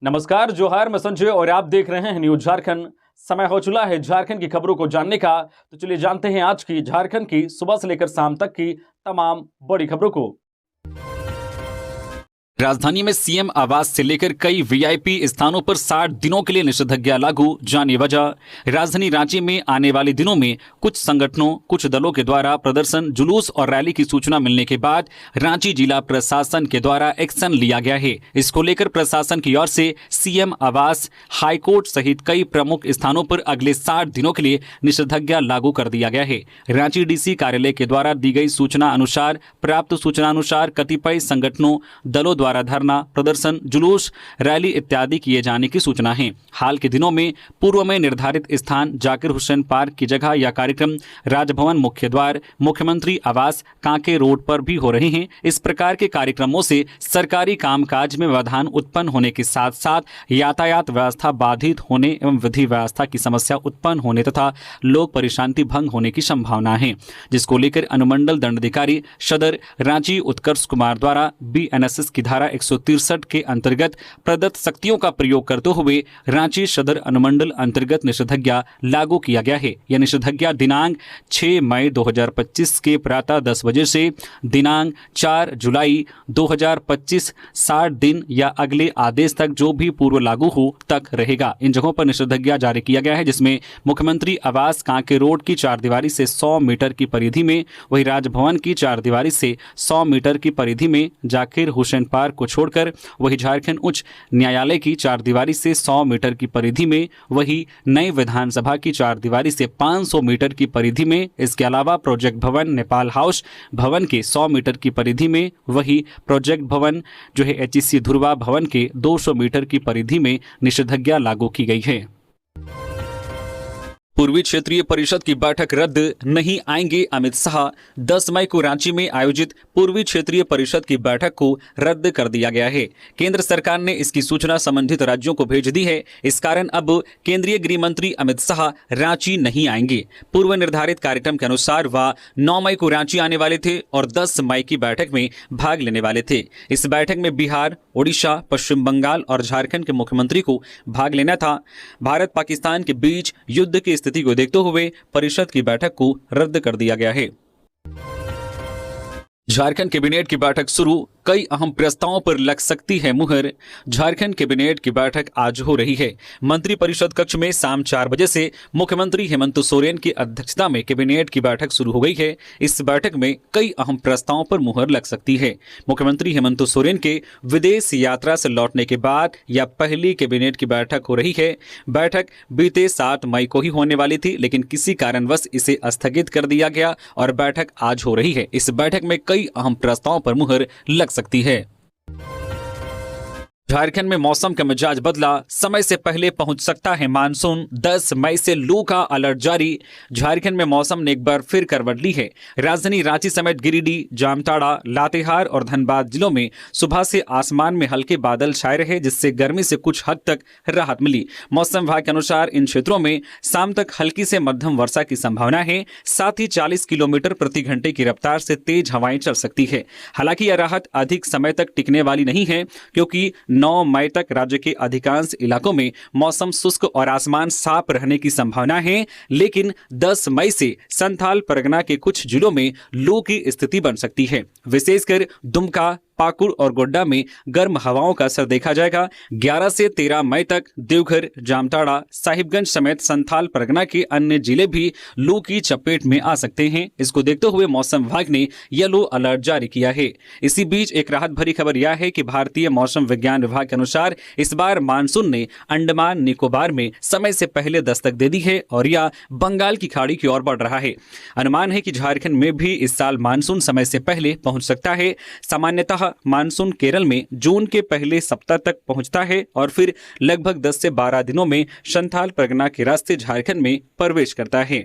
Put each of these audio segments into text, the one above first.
नमस्कार, जोहार, मैं संजय और आप देख रहे हैं न्यूज झारखंड। समय हो चला है झारखंड की खबरों को जानने का, तो चलिए जानते हैं आज की झारखंड की सुबह से लेकर शाम तक की तमाम बड़ी खबरों को। राजधानी में सीएम आवास से लेकर कई वीआईपी स्थानों पर 60 दिनों के लिए निषेधाज्ञा लागू, जानिए वजह। राजधानी रांची में आने वाले दिनों में कुछ संगठनों, कुछ दलों के द्वारा प्रदर्शन, जुलूस और रैली की सूचना मिलने के बाद रांची जिला प्रशासन के द्वारा एक्शन लिया गया है। इसको लेकर प्रशासन की ओर से सीएम आवास, हाईकोर्ट सहित कई प्रमुख स्थानों पर अगले 60 दिनों के लिए निषेधाज्ञा लागू कर दिया गया है। रांची डीसी कार्यालय के द्वारा दी गई सूचना अनुसार, प्राप्त सूचना अनुसार कतिपय संगठनों, दलों द्वारा धरना, प्रदर्शन, जुलूस, रैली इत्यादि किए जाने की सूचना है। हाल के दिनों में पूर्व में निर्धारित स्थान जाकिर हुसैन पार्क की जगह या कार्यक्रम राजभवन मुख्य द्वार, मुख्यमंत्री आवास, कांके रोड पर भी हो रहे हैं। इस प्रकार के कार्यक्रमों से सरकारी कामकाज में व्यवधान उत्पन्न होने के साथ साथ यातायात व्यवस्था बाधित होने एवं विधि व्यवस्था की समस्या उत्पन्न होने तथा लोक परेशानी भंग होने की संभावना है, जिसको लेकर अनुमंडल दंडाधिकारी सदर रांची उत्कर्ष कुमार द्वारा बीएनएसएस की धारा 163 के अंतर्गत प्रदत्त शक्तियों का प्रयोग करते हुए रांची सदर अनुमंडल अंतर्गत निषेधाज्ञा लागू किया गया है। यह निषेधाज्ञा दिनांक 6 मई 2025 के प्रातः 10 बजे से दिनांक 4 जुलाई 2025 60 दिन या अगले आदेश तक जो भी पूर्व लागू हो तक रहेगा। इन जगहों पर निषेधाज्ञा जारी किया गया है, जिसमें मुख्यमंत्री आवास कांके रोड की 4 दीवारी से 100 मीटर की परिधि में, वही राजभवन की 4 दीवारी से 100 मीटर की परिधि में, जाकिर हुसैन पार्क को छोड़कर वही झारखंड उच्च न्यायालय की 4 दीवारी से 100 मीटर की परिधि में, वही नई विधानसभा की 4 दीवारी से 500 मीटर की परिधि में। इसके अलावा प्रोजेक्ट भवन नेपाल हाउस भवन के 100 मीटर की परिधि में, वही प्रोजेक्ट भवन जो है एचईसी ध्रुवा भवन के 200 मीटर की परिधि में निषेधाज्ञा लागू की गई है। पूर्वी क्षेत्रीय परिषद की बैठक रद्द, नहीं आएंगे अमित शाह। 10 मई को रांची में आयोजित पूर्वी क्षेत्रीय परिषद की बैठक को रद्द कर दिया गया है। केंद्र सरकार ने इसकी सूचना संबंधित राज्यों को भेज दी है। इस कारण अब केंद्रीय गृह मंत्री अमित शाह रांची नहीं आएंगे। पूर्व निर्धारित कार्यक्रम के अनुसार वह 9 मई को रांची आने वाले थे और 10 मई की बैठक में भाग लेने वाले थे। इस बैठक में बिहार, ओडिशा, पश्चिम बंगाल और झारखंड के मुख्यमंत्री को भाग लेना था। भारत पाकिस्तान के बीच युद्ध की स्थिति को देखते हुए परिषद की बैठक को रद्द कर दिया गया है। झारखंड कैबिनेट की बैठक शुरू, कई अहम प्रस्तावों पर लग सकती है मुहर। झारखंड कैबिनेट की बैठक आज हो रही है। मंत्री परिषद कक्ष में शाम 4 बजे से मुख्यमंत्री हेमंत सोरेन की अध्यक्षता में कैबिनेट की बैठक शुरू हो गई है। इस बैठक में कई अहम प्रस्तावों पर मुहर लग सकती है। मुख्यमंत्री हेमंत सोरेन के विदेश यात्रा से लौटने के बाद यह पहली कैबिनेट की बैठक हो रही है। बैठक बीते 7 मई को ही होने वाली थी, लेकिन किसी कारणवश इसे स्थगित कर दिया गया और बैठक आज हो रही है। इस बैठक में कई अहम प्रस्तावों पर मुहर लग सकती है। झारखंड में मौसम का मिजाज बदला, समय से पहले पहुंच सकता है मानसून। 10 मई से लू का अलर्ट जारी। झारखंड में मौसम ने एक बार फिर करवट ली है। राजधानी रांची समेत गिरिडीह, जामताड़ा, लातेहार और धनबाद जिलों में सुबह से आसमान में हल्के बादल छाए रहे, जिससे गर्मी से कुछ हद तक राहत मिली। मौसम विभाग के अनुसार इन क्षेत्रों में शाम तक हल्की से मध्यम वर्षा की संभावना है। साथ ही 40 किलोमीटर प्रति घंटे की रफ्तार से तेज हवाएं चल सकती है। हालांकि यह राहत अधिक समय तक टिकने वाली नहीं है, क्योंकि 9 मई तक राज्य के अधिकांश इलाकों में मौसम शुष्क और आसमान साफ रहने की संभावना है। लेकिन 10 मई से संथाल परगना के कुछ जिलों में लू की स्थिति बन सकती है। विशेषकर दुमका, पाकुड़ और गोड्डा में गर्म हवाओं का असर देखा जाएगा। 11 से 13 मई तक देवघर, जामताड़ा, साहिबगंज समेत संथाल परगना के अन्य जिले भी लू की चपेट में आ सकते हैं। इसको देखते हुए मौसम विभाग ने येलो अलर्ट जारी किया है। इसी बीच एक राहत भरी खबर यह है कि भारतीय मौसम विज्ञान विभाग के अनुसार इस बार मानसून ने अंडमान निकोबार में समय से पहले दस्तक दे दी है और यह बंगाल की खाड़ी की ओर बढ़ रहा है। अनुमान है कि झारखंड में भी इस साल मानसून समय से पहले पहुंच सकता है। सामान्यतः मानसून केरल में जून के पहले सप्ताह तक पहुंचता है और फिर लगभग 10 से 12 दिनों में संथाल परगना के रास्ते झारखंड में प्रवेश करता है।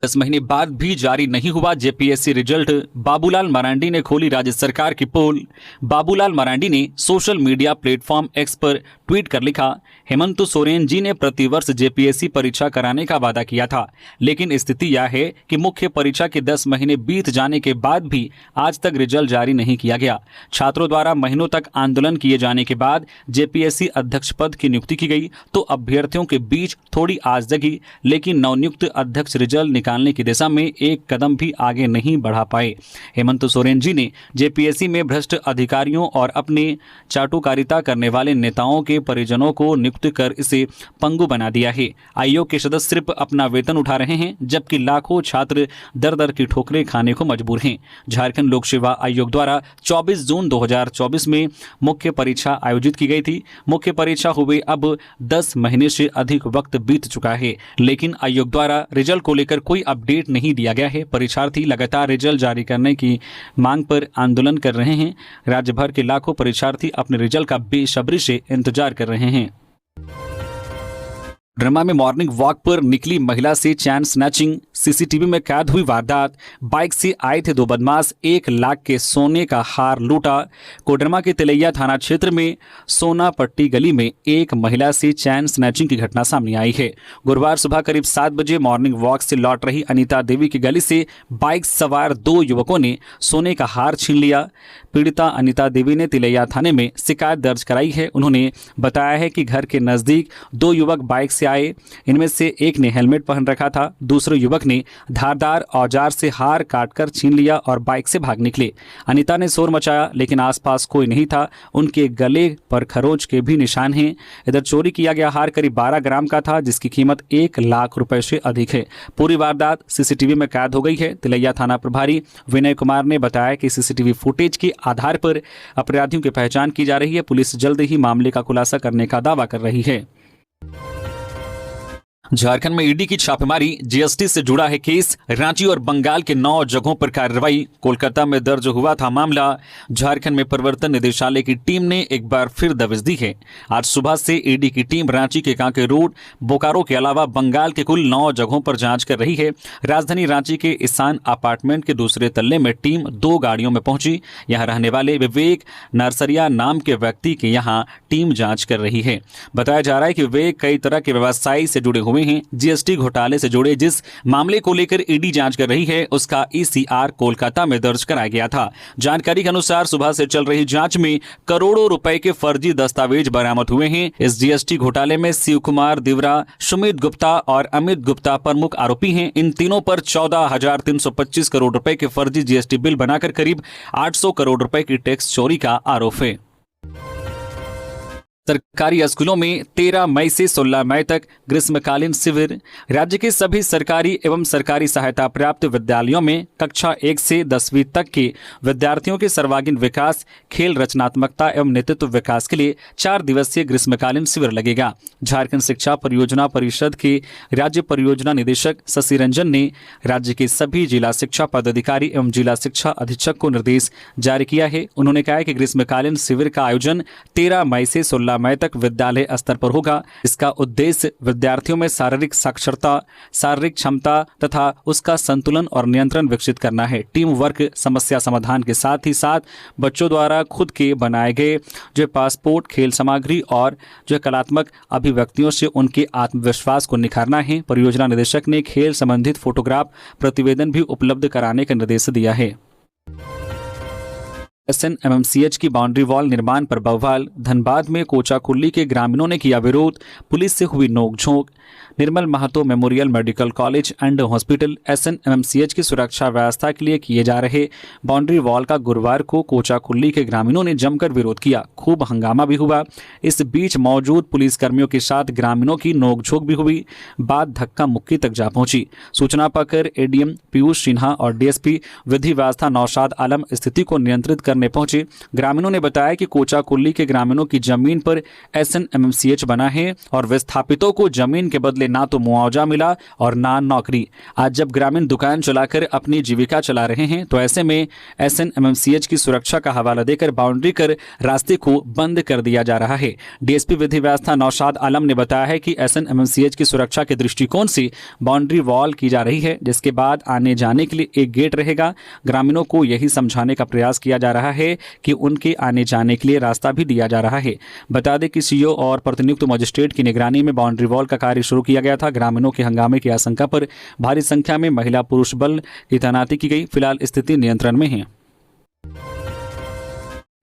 10 महीने बाद भी जारी नहीं हुआ जेपीएससी रिजल्ट। बाबूलाल मरांडी ने खोली राज्य सरकार की पोल। बाबूलाल मरांडी ने सोशल मीडिया प्लेटफॉर्म एक्स पर ट्वीट कर लिखा, हेमंत सोरेन जी ने प्रतिवर्ष जेपीएससी परीक्षा कराने का वादा किया था, लेकिन स्थिति यह है कि मुख्य परीक्षा के 10 महीने बीत जाने के बाद भी आज तक रिजल्ट जारी नहीं किया गया। छात्रों द्वारा महीनों तक आंदोलन किए जाने के बाद जेपीएससी अध्यक्ष पद की नियुक्ति की गई तो अभ्यर्थियों के बीच थोड़ी आस जगी, लेकिन नवनियुक्त अध्यक्ष रिजल्ट निकालने की दिशा में एक कदम भी आगे नहीं बढ़ा पाए। हेमंत सोरेन जी ने जेपीएससी में भ्रष्ट अधिकारियों और अपने चाटुकारिता करने वाले नेताओं के परिजनों को नियुक्त कर इसे पंगु बना दिया है। आयोग के सदस्य सिर्फ अपना वेतन उठा रहे हैं, जबकि लाखों छात्र दर दर की ठोकरें खाने को मजबूर हैं। झारखंड लोक सेवा आयोग द्वारा 24 जून 2024 में मुख्य परीक्षा आयोजित की गई थी। मुख्य परीक्षा हुए अब 10 महीने से अधिक वक्त बीत चुका है, लेकिन आयोग द्वारा रिजल्ट को लेकर कोई अपडेट नहीं दिया गया है। परीक्षार्थी लगातार रिजल्ट जारी करने की मांग पर आंदोलन कर रहे हैं। राज्य भर के लाखों परीक्षार्थी अपने रिजल्ट का बेसब्री से इंतजार कर रहे हैं। ड्रमा में मॉर्निंग वॉक पर निकली महिला से चैन स्नैचिंग, सीसीटीवी में कैद हुई वारदात। बाइक से आए थे 2 बदमाश, 1 लाख के सोने का हार लूटा। कोडरमा के तिलैया थाना क्षेत्र में सोना पट्टी गली में एक महिला से चैन स्नैचिंग की घटना सामने आई है। गुरुवार सुबह करीब 7 बजे मॉर्निंग वॉक से लौट रही अनीता देवी की गली से बाइक सवार 2 युवकों ने सोने का हार छीन लिया। पीड़िता अनीता देवी ने तिलैया थाने में शिकायत दर्ज कराई है। उन्होंने बताया है कि घर के नजदीक 2 युवक बाइक से आए। इनमें से एक ने हेलमेट पहन रखा था, दूसरे युवक ने धारदार औजार से हार काटकर छीन लिया और बाइक से भाग निकले। अनीता ने शोर मचाया, लेकिन आसपास कोई नहीं था। उनके गले पर खरोंच के भी निशान हैं। इधर चोरी किया गया हार करीब 12 ग्राम का था, जिसकी कीमत 1 लाख रुपए से अधिक है। पूरी वारदात सीसीटीवी में कैद हो गई है। तिलैया थाना प्रभारी विनय कुमार ने बताया कि सीसीटीवी फुटेज के आधार पर अपराधियों की पहचान की जा रही है। पुलिस जल्द ही मामले का खुलासा करने का दावा कर रही है। झारखंड में ईडी की छापेमारी, जीएसटी से जुड़ा है केस। रांची और बंगाल के 9 जगहों पर कार्रवाई। कोलकाता में दर्ज हुआ था मामला। झारखंड में प्रवर्तन निदेशालय की टीम ने एक बार फिर दबिश दी है। आज सुबह से ईडी की टीम रांची के कांके रोड, बोकारो के अलावा बंगाल के कुल 9 जगहों पर जांच कर रही है। राजधानी रांची के ईशान अपार्टमेंट के दूसरे तल्ले में टीम 2 गाड़ियों में पहुंची। यहां रहने वाले विवेक नरसरिया नाम के व्यक्ति के यहां टीम जांच कर रही है। बताया जा रहा है कि विवेक कई तरह के व्यवसाय से जुड़े हुए हैं। जीएसटी घोटाले से जुड़े जिस मामले को लेकर ईडी जांच कर रही है, उसका ईसीआर कोलकाता में दर्ज कराया गया था। जानकारी के अनुसार सुबह से चल रही जांच में करोड़ों रुपए के फर्जी दस्तावेज बरामद हुए हैं। इस जीएसटी घोटाले में शिव कुमार दिवरा, सुमित गुप्ता और अमित गुप्ता प्रमुख आरोपी हैं। इन तीनों पर 14,325 करोड़ रुपए के फर्जी जीएसटी बिल बनाकर करीब 800 करोड़ रुपए की टैक्स चोरी का आरोप है। सरकारी स्कूलों में 13 मई से 16 मई तक ग्रीष्मकालीन शिविर। राज्य के सभी सरकारी एवं सरकारी सहायता प्राप्त विद्यालयों में कक्षा 1 से 10वीं तक के विद्यार्थियों के सर्वांगीण विकास, खेल, रचनात्मकता एवं नेतृत्व विकास के लिए 4 दिवसीय ग्रीष्मकालीन शिविर लगेगा। झारखंड शिक्षा परियोजना परिषद के राज्य परियोजना निदेशक शशि रंजन ने राज्य के सभी जिला शिक्षा पदाधिकारी एवं जिला शिक्षा अधीक्षक को निर्देश जारी किया है। उन्होंने कहा है कि ग्रीष्मकालीन शिविर का आयोजन 13 मई से 16 मई तक विद्यालय स्तर पर होगा। इसका उद्देश्य विद्यार्थियों में शारीरिक साक्षरता, शारीरिक क्षमता तथा उसका संतुलन और नियंत्रण विकसित करना है। टीम वर्क, समस्या समाधान के साथ ही साथ बच्चों द्वारा खुद के बनाए गए जो पासपोर्ट, खेल सामग्री और जो कलात्मक अभिव्यक्तियों से उनके आत्मविश्वास को निखारना है। परियोजना निदेशक ने खेल संबंधित फोटोग्राफ प्रतिवेदन भी उपलब्ध कराने का निर्देश दिया है। SNMMCH की बाउंड्री वॉल निर्माण पर बवाल। धनबाद में कोचाकुल्ली के ग्रामीणों ने किया विरोध, पुलिस से हुई नोकझोंक। Nirmal Mahato memorial medical college and hospital SNMMCH की सुरक्षा व्यवस्था के लिए किए जा रहे बाउंड्री वॉल का गुरुवार को कोचाकुल्ली के ग्रामीणों ने जमकर विरोध किया। खूब हंगामा भी हुआ। इस बीच मौजूद पुलिसकर्मियों के साथ ग्रामीणों की नोकझोंक भी हुई। बात धक्का मुक्की तक जा पहुंची। सूचना पाकर ADM पीयूष सिन्हा और DSP विधि व्यवस्था नौशाद आलम स्थिति को नियंत्रित करने करने पहुंचे। ग्रामीणों ने बताया कि कोचाकुल्ली के ग्रामीणों की जमीन पर SNMMCH बना है और विस्थापितों को जमीन के बदले ना तो मुआवजा मिला और ना नौकरी। आज जब ग्रामीण दुकान चलाकर अपनी जीविका चला रहे हैं तो ऐसे में SNMMCH की सुरक्षा का हवाला देकर बाउंड्री कर रास्ते को बंद कर दिया जा रहा है। डीएसपी विधि व्यवस्था नौशाद आलम ने बताया है कि SNMMCH की सुरक्षा के दृष्टिकोण से बाउंड्री वॉल की जा रही है, जिसके बाद आने जाने के लिए एक गेट रहेगा। ग्रामीणों को यही समझाने का प्रयास किया जा रहा है कि उनके आने जाने के लिए रास्ता भी दिया जा रहा है। बता दें कि सीओ और प्रतिनियुक्त मजिस्ट्रेट की निगरानी में बाउंड्री वॉल का कार्य शुरू किया गया था। ग्रामीणों के हंगामे की आशंका पर भारी संख्या में महिला पुरुष बल की तैनाती की गई। फिलहाल स्थिति नियंत्रण में है।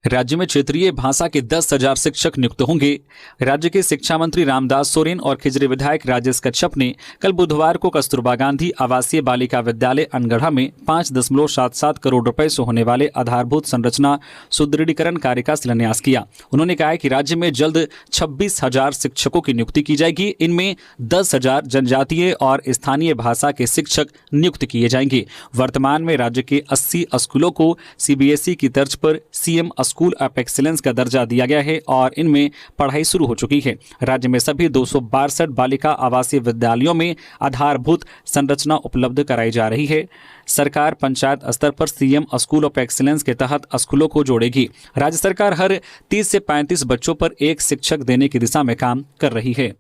राज्य में क्षेत्रीय भाषा के 10,000 शिक्षक नियुक्त होंगे। राज्य के शिक्षा मंत्री रामदास सोरेन और खिजरी विधायक राजेश कश्यप ने कल बुधवार को कस्तूरबा गांधी आवासीय बालिका विद्यालय अनगढ़ा में 5.77 करोड़ रुपए से होने वाले आधारभूत संरचना सुदृढ़ीकरण कार्य का शिलान्यास किया। उन्होंने कहा कि राज्य में जल्द 26,000 शिक्षकों की नियुक्ति की जाएगी। इनमें 10,000 जनजातीय और स्थानीय भाषा के शिक्षक नियुक्त किए जाएंगे। वर्तमान में राज्य के 80 स्कूलों को CBSE की तर्ज पर CM स्कूल ऑफ एक्सीलेंस का दर्जा दिया गया है और इनमें पढ़ाई शुरू हो चुकी है। राज्य में सभी 262 बालिका आवासीय विद्यालयों में आधारभूत संरचना उपलब्ध कराई जा रही है। सरकार पंचायत स्तर पर CM स्कूल ऑफ एक्सीलेंस के तहत स्कूलों को जोड़ेगी। राज्य सरकार हर 30 से 35 बच्चों पर एक शिक्षक देने की दिशा में काम कर रही है।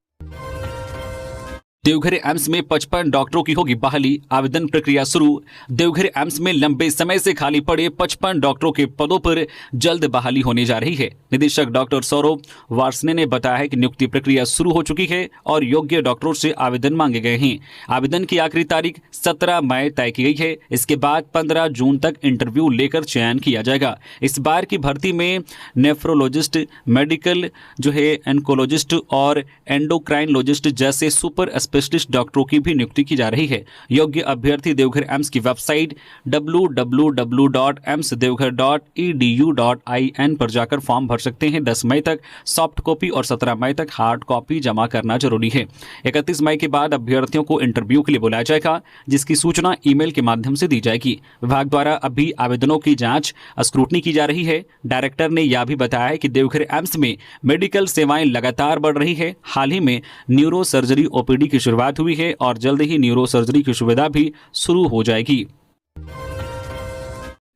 देवघर एम्स में 55 डॉक्टरों की होगी बहाली, आवेदन प्रक्रिया शुरू। देवघर एम्स में लंबे समय से खाली पड़े 55 डॉक्टरों के पदों पर जल्द बहाली होने जा रही है। निदेशक डॉक्टर सौरभ वार्ष्णे ने बताया है कि नियुक्ति प्रक्रिया शुरू हो चुकी है और योग्य डॉक्टरों से आवेदन मांगे गए हैं। आवेदन की आखिरी तारीख 17 मई तय की गई है। इसके बाद 15 जून तक इंटरव्यू लेकर चयन किया जाएगा। इस बार की भर्ती में नेफ्रोलॉजिस्ट, मेडिकल एंकोलॉजिस्ट और एंडोक्राइनोलॉजिस्ट जैसे सुपर स्पेशलिस्ट डॉक्टरों की भी नियुक्ति की जा रही है। योग्य अभ्यर्थी देवघर एम्स की वेबसाइट www.emsdevghar.edu.in पर जाकर फॉर्म भर सकते हैं। 10 मई तक सॉफ्ट कॉपी और 17 मई तक हार्ड कॉपी जमा करना जरूरी है। 31 मई के बाद अभ्यर्थियों को इंटरव्यू के लिए बुलाया जाएगा, जिसकी सूचना ईमेल के माध्यम से दी जाएगी। विभाग द्वारा अभी आवेदनों की जांच स्क्रूटनी की जा रही है। डायरेक्टर ने यह भी बताया है कि देवघर एम्स में मेडिकल सेवाएं लगातार बढ़ रही है। हाल ही में न्यूरो सर्जरी OPD की शुरुआत हुई है और जल्द ही न्यूरो सर्जरी की सुविधा भी शुरू हो जाएगी।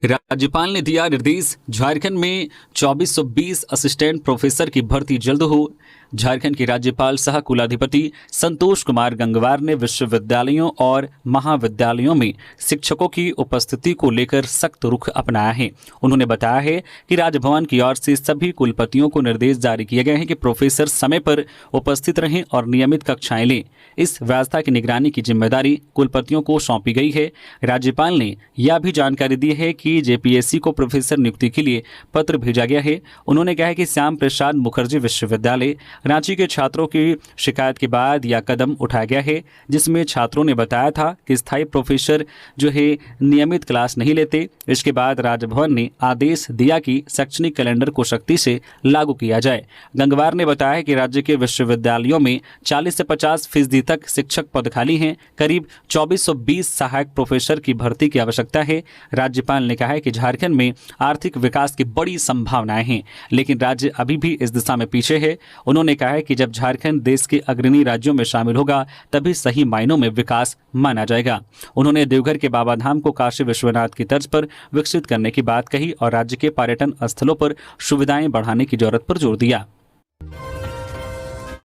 राज्यपाल ने दिया निर्देश, झारखंड में 2420 असिस्टेंट प्रोफेसर की भर्ती जल्द हो। झारखंड के राज्यपाल सह कुलाधिपति संतोष कुमार गंगवार ने विश्वविद्यालयों और महाविद्यालयों में शिक्षकों की उपस्थिति को लेकर सख्त रुख अपनाया है। उन्होंने बताया है कि राजभवन की ओर से सभी कुलपतियों को निर्देश जारी किए गए हैं कि प्रोफेसर समय पर उपस्थित रहें और नियमित कक्षाएं लें। इस व्यवस्था की निगरानी की जिम्मेदारी कुलपतियों को सौंपी गई है। राज्यपाल ने यह भी जानकारी दी है कि JPSC को प्रोफेसर नियुक्ति के लिए पत्र भेजा गया है। उन्होंने कहा कि श्याम प्रसाद मुखर्जी विश्वविद्यालय रांची के छात्रों की शिकायत के बाद यह कदम उठाया गया है, जिसमें छात्रों ने बताया था कि स्थायी प्रोफेसर नियमित क्लास नहीं लेते। इसके बाद राजभवन ने आदेश दिया कि शैक्षणिक कैलेंडर को सख्ती से लागू किया जाए। गंगवार ने बताया कि राज्य के विश्वविद्यालयों में 40 से 50% तक शिक्षक पद खाली हैं। करीब 2420 सहायक प्रोफेसर की भर्ती की आवश्यकता है। राज्यपाल ने कहा है कि झारखंड में आर्थिक विकास की बड़ी संभावनाएं हैं, लेकिन राज्य अभी भी इस दिशा में पीछे है। उन्होंने कहा है कि जब झारखंड देश के अग्रणी राज्यों में शामिल होगा तभी सही मायनों में विकास माना जाएगा। उन्होंने देवघर के बाबाधाम को काशी विश्वनाथ की तर्ज पर विकसित करने की बात कही और राज्य के पर्यटन स्थलों पर सुविधाएं बढ़ाने की जरूरत पर जोर दिया।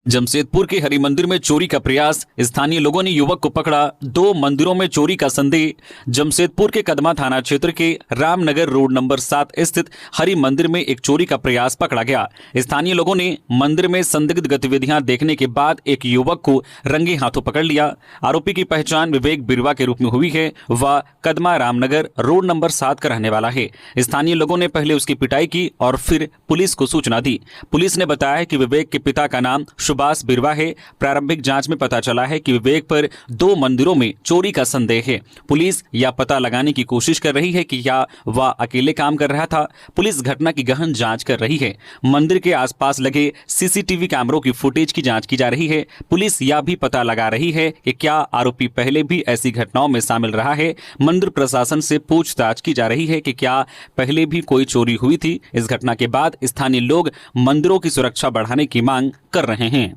जमशेदपुर के हरि मंदिर में चोरी का प्रयास, स्थानीय लोगों ने युवक को पकड़ा। 2 मंदिरों में चोरी का संदेह। जमशेदपुर के कदमा थाना क्षेत्र के रामनगर रोड नंबर 7 स्थित हरि मंदिर में एक चोरी का प्रयास पकड़ा गया। स्थानीय लोगों ने मंदिर में संदिग्ध गतिविधियां देखने के बाद एक युवक को रंगे हाथों पकड़ लिया। आरोपी की पहचान विवेक बिरवा के रूप में हुई है। वह कदमा रामनगर रोड नंबर 7 का रहने वाला है। स्थानीय लोगों ने पहले उसकी पिटाई की और फिर पुलिस को सूचना दी। पुलिस ने बताया है कि विवेक के पिता का नाम सुभाष बिरवा है। प्रारंभिक जांच में पता चला है कि विवेक पर 2 मंदिरों में चोरी का संदेह है। पुलिस यह पता लगाने की कोशिश कर रही है कि क्या वह अकेले काम कर रहा था। पुलिस घटना की गहन जांच कर रही है। मंदिर के आसपास लगे सीसीटीवी कैमरों की फुटेज की जांच की जा रही है। पुलिस यह भी पता लगा रही है कि क्या आरोपी पहले भी ऐसी घटनाओं में शामिल रहा है। मंदिर प्रशासन से पूछताछ की जा रही है कि क्या पहले भी कोई चोरी हुई थी। इस घटना के बाद स्थानीय लोग मंदिरों की सुरक्षा बढ़ाने की मांग कर रहे हैं।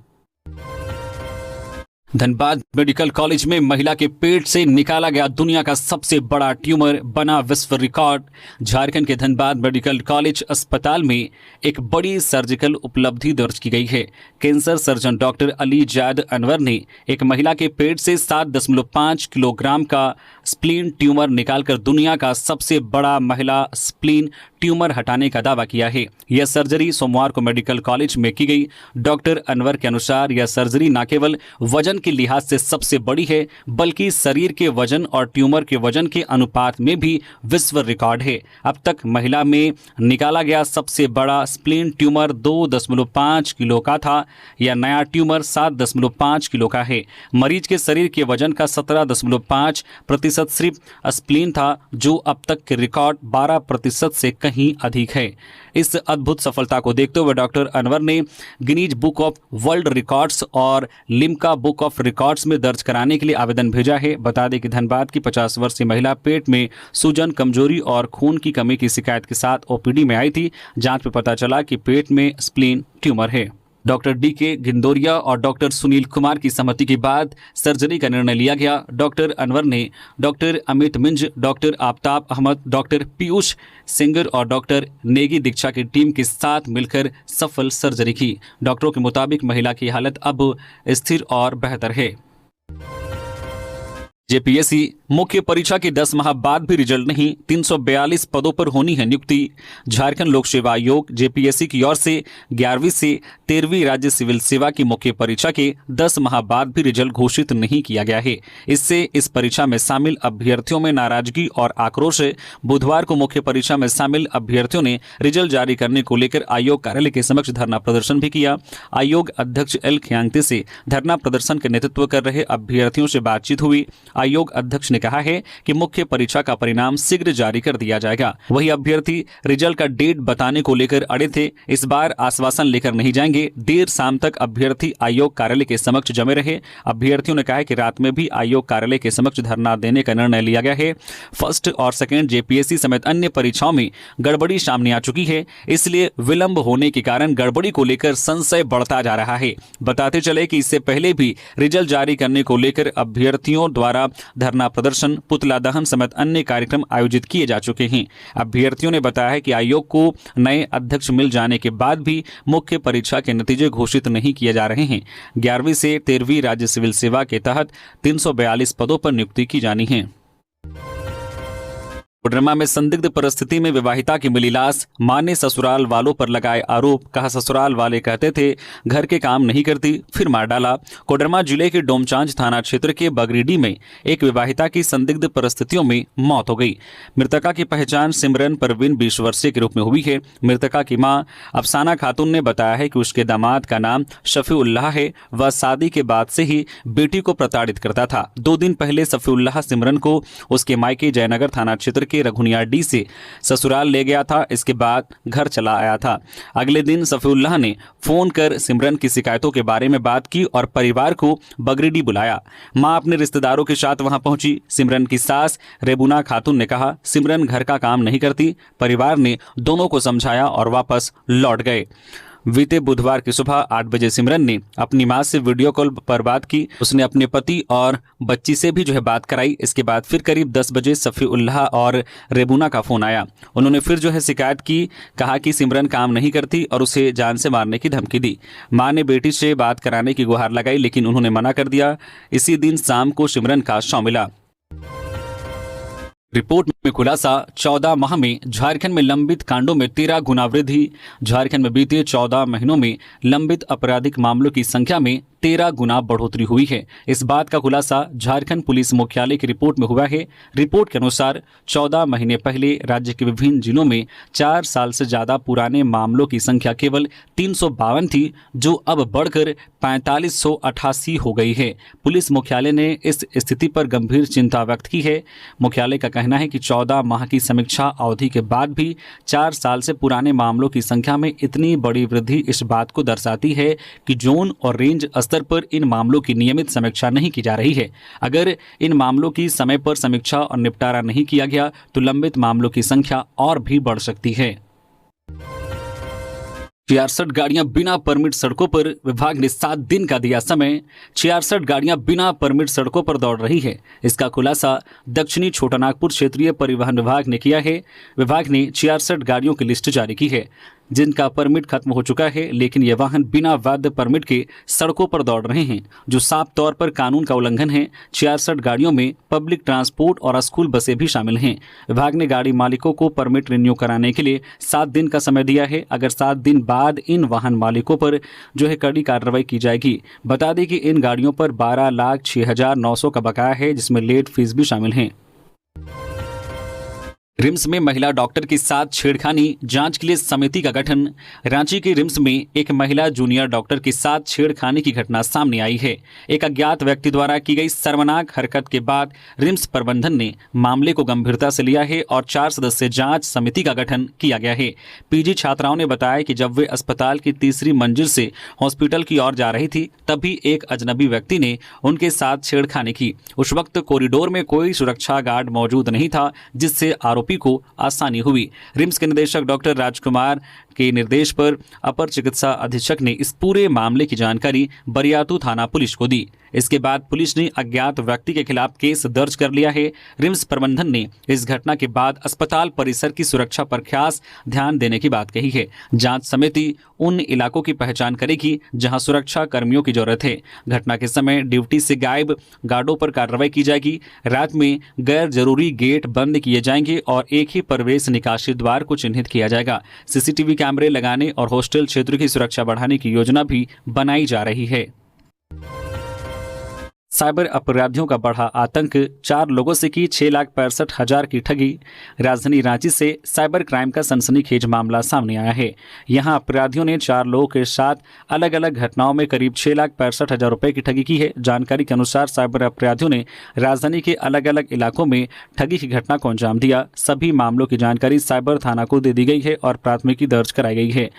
धनबाद मेडिकल कॉलेज में महिला के पेट से निकाला गया दुनिया का सबसे बड़ा ट्यूमर, बना विश्व रिकॉर्ड। झारखंड के धनबाद मेडिकल कॉलेज अस्पताल में एक बड़ी सर्जिकल उपलब्धि दर्ज की गई है। कैंसर सर्जन डॉक्टर अली जाद अनवर ने एक महिला के पेट से 7.5 किलोग्राम का स्प्लीन ट्यूमर निकालकर दुनिया का सबसे बड़ा महिला स्प्लीन ट्यूमर हटाने का दावा किया है। यह सर्जरी सोमवार को मेडिकल कॉलेज में की गई। डॉक्टर अनवर के अनुसार यह सर्जरी न केवल वजन के लिहाज से सबसे बड़ी है, बल्कि शरीर के वजन और ट्यूमर के वजन के अनुपात में भी विश्व रिकॉर्ड है। अब तक महिला में निकाला गया सबसे बड़ा स्प्लीन ट्यूमर 2.5 किलो का था। यह नया ट्यूमर 7.5 किलो का है। मरीज के शरीर के वजन का 17.5% सिर्फ स्प्लीन था, जो अब तक के रिकॉर्ड 12% से कहीं अधिक है। इस अद्भुत सफलता को देखते हुए डॉक्टर अनवर ने Guinness book of world records और लिम्का बुक ऑफ रिकॉर्ड्स में दर्ज कराने के लिए आवेदन भेजा है। बता दें कि धनबाद की 50 वर्षीय महिला पेट में सूजन, कमजोरी और खून की कमी की शिकायत के साथ ओपीडी में आई थी। जांच में पता चला कि पेट में स्प्लीन ट्यूमर है। Doctor D K. गिंदोरिया और डॉक्टर सुनील कुमार की सहमति के बाद सर्जरी का निर्णय लिया गया। डॉक्टर अनवर ने doctor Amit Minz, doctor Aftab Ahmad, doctor Piyush Singer और डॉक्टर नेगी दीक्षा की टीम के साथ मिलकर सफल सर्जरी की। डॉक्टरों के मुताबिक महिला की हालत अब स्थिर और बेहतर है। जेपीएससी मुख्य परीक्षा के 10 माह बाद भी रिजल्ट नहीं, 342 पदों पर होनी है नियुक्ति। झारखंड लोक सेवा आयोग जेपीएससी की ओर से 11वीं से 13वीं राज्य सिविल सेवा की मुख्य परीक्षा के 10 माह बाद भी रिजल्ट घोषित नहीं किया गया है। इससे इस परीक्षा में शामिल अभ्यर्थियों में नाराजगी और आक्रोश है। बुधवार को मुख्य परीक्षा में शामिल अभ्यर्थियों ने रिजल्ट जारी करने को लेकर आयोग कार्यालय के समक्ष धरना प्रदर्शन भी किया। आयोग अध्यक्ष एल खियांगते से धरना प्रदर्शन के नेतृत्व कर रहे अभ्यर्थियों से बातचीत हुई। आयोग अध्यक्ष ने कहा है कि मुख्य परीक्षा का परिणाम शीघ्र जारी कर दिया जाएगा। वही अभ्यर्थी रिजल्ट का डेट बताने को लेकर अड़े थे। इस बार आश्वासन लेकर नहीं जाएंगे। देर शाम तक अभ्यर्थी आयोग कार्यालय के समक्ष जमे रहे। अभ्यर्थियों ने कहा कि रात में भी आयोग कार्यालय के समक्ष धरना देने का निर्णय लिया गया है। फर्स्ट और सेकेंड जेपीएससी समेत अन्य परीक्षाओं में गड़बड़ी सामने आ चुकी है, इसलिए विलंब होने के कारण गड़बड़ी को लेकर संशय बढ़ता जा रहा है। बताते चले कि इससे पहले भी रिजल्ट जारी करने को लेकर अभ्यर्थियों द्वारा धरना प्रदर्शन, पुतला दहन समेत अन्य कार्यक्रम आयोजित किए जा चुके हैं। अभ्यर्थियों ने बताया है कि आयोग को नए अध्यक्ष मिल जाने के बाद भी मुख्य परीक्षा के नतीजे घोषित नहीं किए जा रहे हैं। 11वीं से 13वीं राज्य सिविल सेवा के तहत 342 पदों पर नियुक्ति की जानी है। कोडरमा में संदिग्ध परिस्थिति में विवाहिता की मिली लाश, मां ने ससुराल वालों पर लगाए आरोप। कहा ससुराल वाले कहते थे घर के काम नहीं करती, फिर मार डाला। कोडरमा जिले के डोमचांच थाना क्षेत्र के बगरीडी में एक विवाहिता की संदिग्ध परिस्थितियों में मौत हो गई। मृतका की पहचान सिमरन परवीन 20 वर्षीय के रूप में हुई है। मृतका की मां अफसाना खातून ने बताया है कि उसके दामाद का नाम शफीउल्लाह है। वह शादी के बाद से ही बेटी को प्रताड़ित करता था। 2 दिन पहले शफीउल्लाह सिमरन को उसके मायके जयनगर थाना क्षेत्र के रघुनियाडी से ससुराल ले गया था। इसके बाद घर चला आया था। अगले दिन सफीउल्लाह ने फोन कर सिमरन की शिकायतों के बारे में बात की और परिवार को बगरीडी बुलाया। मां अपने रिश्तेदारों के साथ वहां पहुंची। सिमरन की सास रेबुना खातून ने कहा सिमरन घर का काम नहीं करती। परिवार ने दोनों को समझाया और वापस लौट गए। बीते बुधवार की सुबह 8 बजे सिमरन ने अपनी मां से वीडियो कॉल पर बात की। उसने अपने पति और बच्ची से भी बात कराई। इसके बाद फिर करीब 10 बजे शफीउल्लाह और रेबुना का फोन आया। उन्होंने फिर शिकायत की। कहा कि सिमरन काम नहीं करती और उसे जान से मारने की धमकी दी। मां ने बेटी से बात कराने की गुहार लगाई, लेकिन उन्होंने मना कर दिया। इसी दिन शाम को सिमरन का शव मिला। रिपोर्ट में खुलासा, 14 माह में झारखंड में लंबित कांडों में 13 गुना वृद्धि। झारखंड में बीते 14 महीनों में लंबित आपराधिक मामलों की संख्या में 13 गुना बढ़ोतरी हुई है। इस बात का खुलासा झारखंड पुलिस मुख्यालय की रिपोर्ट में हुआ है। रिपोर्ट के अनुसार 14 महीने पहले राज्य के विभिन्न जिलों में 4 साल से ज्यादा पुराने मामलों की संख्या केवल 352 थी, जो अब बढ़कर 4588 हो गई है। पुलिस मुख्यालय ने इस स्थिति पर गंभीर चिंता व्यक्त की है। मुख्यालय का कहना है कि 14 माह की समीक्षा अवधि के बाद भी 4 साल से पुराने मामलों की संख्या में इतनी बड़ी वृद्धि इस बात को दर्शाती है कि जोन और रेंज स्तर पर इन मामलों की नियमित समीक्षा नहीं की जा रही है। अगर इन मामलों की समय पर समीक्षा और निपटारा नहीं किया गया तो लंबित मामलों की संख्या और भी बढ़ सकती है। 66 गाड़ियां बिना परमिट सड़कों पर, विभाग ने 7 दिन का दिया समय। 66 गाड़ियां बिना परमिट सड़कों पर दौड़ रही है। इसका खुलासा दक्षिणी छोटानागपुर क्षेत्रीय परिवहन विभाग ने किया है। विभाग ने 66 गाड़ियों की लिस्ट जारी की है जिनका परमिट खत्म हो चुका है, लेकिन ये वाहन बिना वैध परमिट के सड़कों पर दौड़ रहे हैं, जो साफ तौर पर कानून का उल्लंघन है। 66 गाड़ियों में पब्लिक ट्रांसपोर्ट और स्कूल बसें भी शामिल हैं। विभाग ने गाड़ी मालिकों को परमिट रिन्यू कराने के लिए 7 दिन का समय दिया है। अगर 7 दिन बाद इन वाहन मालिकों पर जो है कड़ी कार्रवाई की जाएगी। बता दें कि इन गाड़ियों पर 12,06,900 का बकाया है, जिसमें लेट फीस भी शामिल है। रिम्स में महिला डॉक्टर के साथ छेड़खानी, जांच के लिए समिति का गठन। रांची के रिम्स में एक महिला जूनियर डॉक्टर के साथ छेड़खानी की घटना सामने आई है। एक अज्ञात व्यक्ति द्वारा की गई शर्मनाक हरकत के बाद रिम्स प्रबंधन ने मामले को गंभीरता से लिया है और 4 सदस्यीय जांच समिति का गठन किया गया है। पीजी छात्राओं ने बताया कि जब वे अस्पताल की तीसरी मंजिल से हॉस्पिटल की ओर जा रही थी, तभी एक अजनबी व्यक्ति ने उनके साथ छेड़खानी की। उस वक्त कॉरिडोर में कोई सुरक्षा गार्ड मौजूद नहीं था, जिससे आरोपी को आसानी हुई। रिम्स के निदेशक डॉक्टर राजकुमार के निर्देश पर अपर चिकित्सा अधीक्षक ने इस पूरे मामले की जानकारी बरियातू थाना पुलिस को दी। इसके बाद पुलिस ने अज्ञात व्यक्ति के खिलाफ केस दर्ज कर लिया है। रिम्स प्रबंधन ने इस घटना के बाद अस्पताल परिसर की सुरक्षा पर खास ध्यान देने की बात कही है। जांच समिति उन इलाकों की पहचान करेगी जहां सुरक्षा कर्मियों की जरूरत है। घटना के समय ड्यूटी से गायब गार्डों पर कार्रवाई की जाएगी। रात में गैर जरूरी गेट बंद किए जाएंगे और एक ही प्रवेश निकासी द्वार को चिन्हित किया जाएगा। सीसीटीवी कैमरे लगाने और हॉस्टल क्षेत्र की सुरक्षा बढ़ाने की योजना भी बनाई जा रही है। साइबर अपराधियों का बढ़ा आतंक, 4 लोगों से की 6,65,000 की ठगी। राजधानी रांची से साइबर क्राइम का सनसनीखेज मामला सामने आया है। यहां अपराधियों ने 4 लोगों के साथ अलग अलग घटनाओं में करीब 6,65,000 रुपए की ठगी की है। जानकारी के अनुसार साइबर अपराधियों ने राजधानी के अलग अलग इलाकों में ठगी की घटना को अंजाम दिया। सभी मामलों की जानकारी साइबर थाना को दे दी गई है और प्राथमिकी दर्ज कराई गई है।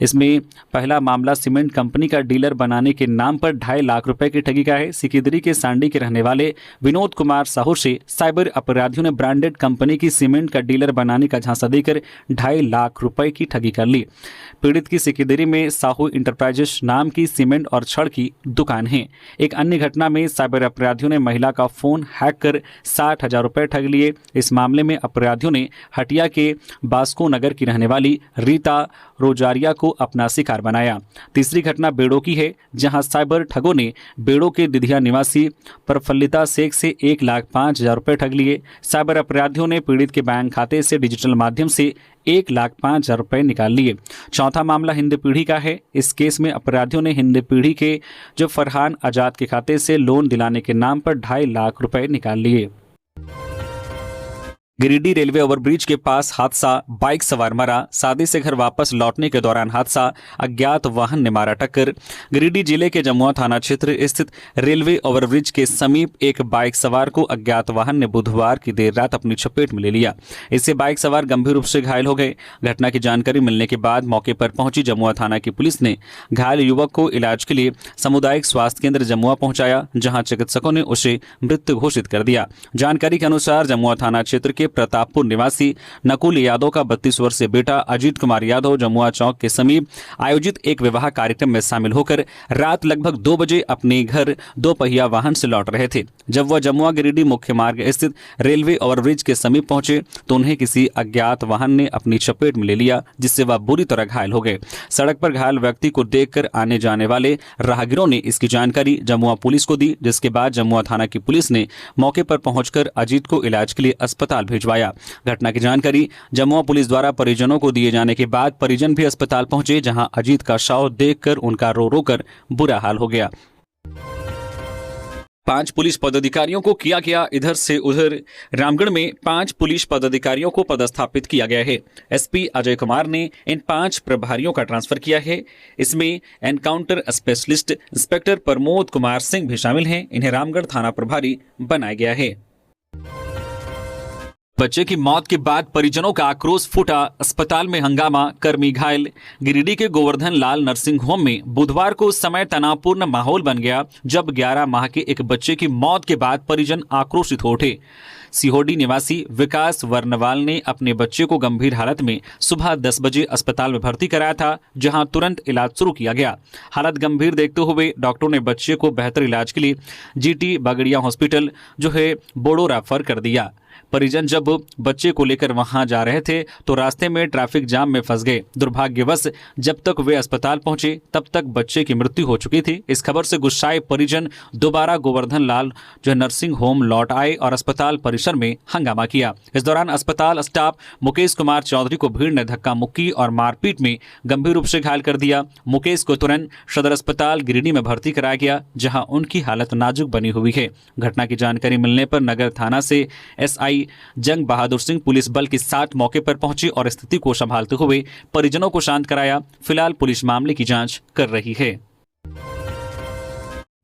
इसमें पहला मामला सीमेंट कंपनी का डीलर बनाने के नाम पर 2.5 लाख रुपए की ठगी का है। सिकिदरी के सांडी के रहने वाले विनोद कुमार साहू से साइबर अपराधियों ने ब्रांडेड कंपनी की सीमेंट का डीलर बनाने का झांसा देकर 2.5 लाख रुपए की ठगी कर ली। पीड़ित की सिकिदरी में साहू इंटरप्राइजेस नाम की सीमेंट और छड़ की दुकान है। एक अन्य घटना में साइबर अपराधियों ने महिला का फोन हैक कर 60,000 रुपए ठग लिए। इस मामले में अपराधियों ने हटिया के बास्को नगर की रहने वाली रीता रोजारिया को अपना शिकार बनाया। तीसरी घटना बेड़ो की है, जहां साइबर ठगों ने बेड़ो के दिधिया निवासी प्रफुल्लिता शेख से 1,05,000 रुपए ठग लिए। साइबर अपराधियों ने पीड़ित के बैंक खाते से डिजिटल माध्यम से 1,05,000 रुपए निकाल लिए। चौथा मामला हिंद पीढ़ी का है। इस केस में अपराधियों ने हिंद पीढ़ी के जो फरहान आजाद के खाते से लोन दिलाने के नाम पर 2.5 लाख रुपए निकाल लिए। गिरिडीह रेलवे ओवरब्रिज के पास हादसा, बाइक सवार मरा। शादी से घर वापस लौटने के दौरान हादसा, अज्ञात वाहन ने मारा टक्कर। गिरिडीह जिले के जमुआ थाना क्षेत्र स्थित रेलवे ओवरब्रिज के समीप एक बाइक सवार को अज्ञात वाहन ने बुधवार की देर रात अपनी चपेट में ले लिया। इससे बाइक सवार गंभीर रूप से घायल हो गए। घटना की जानकारी मिलने के बाद मौके पर पहुंची जमुआ थाना की पुलिस ने घायल युवक को इलाज के लिए सामुदायिक स्वास्थ्य केंद्र जमुआ पहुंचाया, जहां चिकित्सकों ने उसे मृत घोषित कर दिया। जानकारी के अनुसार जमुआ थाना क्षेत्र के प्रतापपुर निवासी नकुल यादव का 32 वर्षीय बेटा अजीत कुमार यादव जमुआ चौक के समीप आयोजित एक विवाह कार्यक्रम में शामिल होकर रात लगभग 2 बजे अपने घर 2 पहिया वाहन से लौट रहे थे। जब वह जमुआ गिरिडीह मुख्य मार्ग स्थित रेलवे ओवरब्रिज के समीप पहुंचे तो उन्हें किसी अज्ञात वाहन ने अपनी चपेट में ले लिया, जिससे वह बुरी तरह घायल हो गए। सड़क पर घायल व्यक्ति को देखकर आने जाने वाले राहगीरों ने इसकी जानकारी जमुआ पुलिस को दी, जिसके बाद जमुआ थाना की पुलिस ने मौके पर पहुंचकर अजीत को इलाज के लिए अस्पताल भेजा। भिजवाया। घटना की जानकारी जमुआ पुलिस द्वारा परिजनों को दिए जाने के बाद परिजन भी अस्पताल पहुंचे, जहां अजीत का शव देखकर उनका रो रो कर बुरा हाल हो गया। 5 पुलिस पदाधिकारियों को किया गया इधर से उधर। रामगढ़ में 5 पुलिस पदाधिकारियों को पदस्थापित किया गया है। एसपी अजय कुमार ने इन 5 प्रभारियों का ट्रांसफर किया है। इसमें encounter specialist inspector Pramod Kumar Singh भी शामिल हैं। इन्हें रामगढ़ थाना प्रभारी बनाया गया है। बच्चे की मौत के बाद परिजनों का आक्रोश फूटा, अस्पताल में हंगामा, कर्मी घायल। गिरिडीह के गोवर्धन लाल नर्सिंग होम में बुधवार को उस समय तनावपूर्ण माहौल बन गया जब 11 माह के एक बच्चे की मौत के बाद परिजन आक्रोशित हो उठे। सिहोडी निवासी विकास वर्णवाल ने अपने बच्चे को गंभीर हालत में सुबह 10 बजे अस्पताल में भर्ती कराया था, जहां तुरंत इलाज शुरू किया गया। हालत गंभीर देखते हुए डॉक्टरों ने बच्चे को बेहतर इलाज के लिए जीटी बगड़िया हॉस्पिटल जो है बोडो रेफर कर दिया। परिजन जब बच्चे को लेकर वहां जा रहे थे तो रास्ते में ट्रैफिक जाम में फंस गए। दुर्भाग्यवश जब तक वे अस्पताल पहुंचे तब तक बच्चे की मृत्यु हो चुकी थी। इस खबर से गुस्साए परिजन दोबारा गोवर्धन लाल जो नर्सिंग होम लौट आए और अस्पताल परिसर में हंगामा किया। इस दौरान अस्पताल स्टाफ मुकेश कुमार चौधरी को भीड़ ने धक्का मुक्की और मारपीट में गंभीर रूप से घायल कर दिया। मुकेश को तुरंत सदर अस्पताल गिरिडीह में भर्ती कराया गया, जहां उनकी हालत नाजुक बनी हुई है। घटना की जानकारी मिलने पर नगर थाना से एसआई जंग बहादुर सिंह पुलिस बल के साथ मौके पर पहुंचे और स्थिति को संभालते हुए परिजनों को शांत कराया। फिलहाल पुलिस मामले की जांच कर रही है।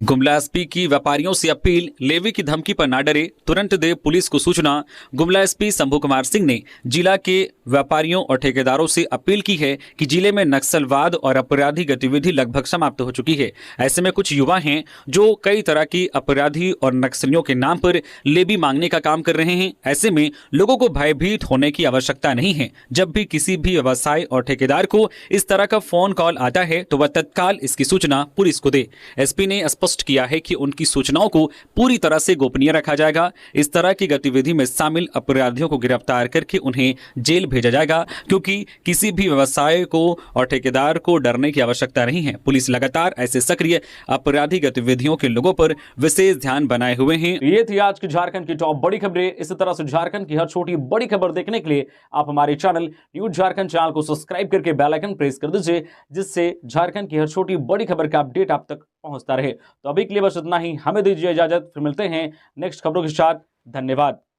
गुमला एसपी की व्यापारियों से अपील, लेवी की धमकी पर ना डरे, तुरंत दे पुलिस को सूचना। गुमला एसपी शंभू कुमार सिंह ने जिला के व्यापारियों और ठेकेदारों से अपील की है कि जिले में नक्सलवाद और अपराधी गतिविधि लगभग समाप्त हो चुकी है। ऐसे में कुछ युवा हैं जो कई तरह की अपराधी और नक्सलियों के नाम पर लेवी मांगने का काम कर रहे हैं। ऐसे में लोगों को भयभीत होने की आवश्यकता नहीं है। जब भी किसी भी व्यवसाय और ठेकेदार को इस तरह का फोन कॉल आता है तो वह तत्काल इसकी सूचना पुलिस को दे। एसपी ने स्पष्ट किया है कि उनकी सूचनाओं को पूरी तरह से गोपनीय रखा जाएगा। इस तरह की गतिविधि में शामिल अपराधियों को गिरफ्तार करके उन्हें जेल भेजा जाएगा, क्योंकि किसी भी व्यवसाय को और ठेकेदार को डरने की आवश्यकता नहीं है। पुलिस लगातार ऐसे सक्रिय अपराधी गतिविधियों के लोगों पर विशेष ध्यान बनाए हुए हैं। ये थी आज की झारखंड की टॉप बड़ी खबरें। इसी तरह से झारखंड की हर छोटी बड़ी खबर देखने के लिए आप हमारे चैनल न्यूज झारखंड चैनल को सब्सक्राइब करके बेल आइकन प्रेस कर दीजिए, जिससे झारखंड की हर छोटी बड़ी खबर का अपडेट आप तक पहुंचता रहे। तो अभी के लिए बस इतना ही, हमें दीजिए इजाजत, फिर मिलते हैं नेक्स्ट खबरों के साथ। धन्यवाद।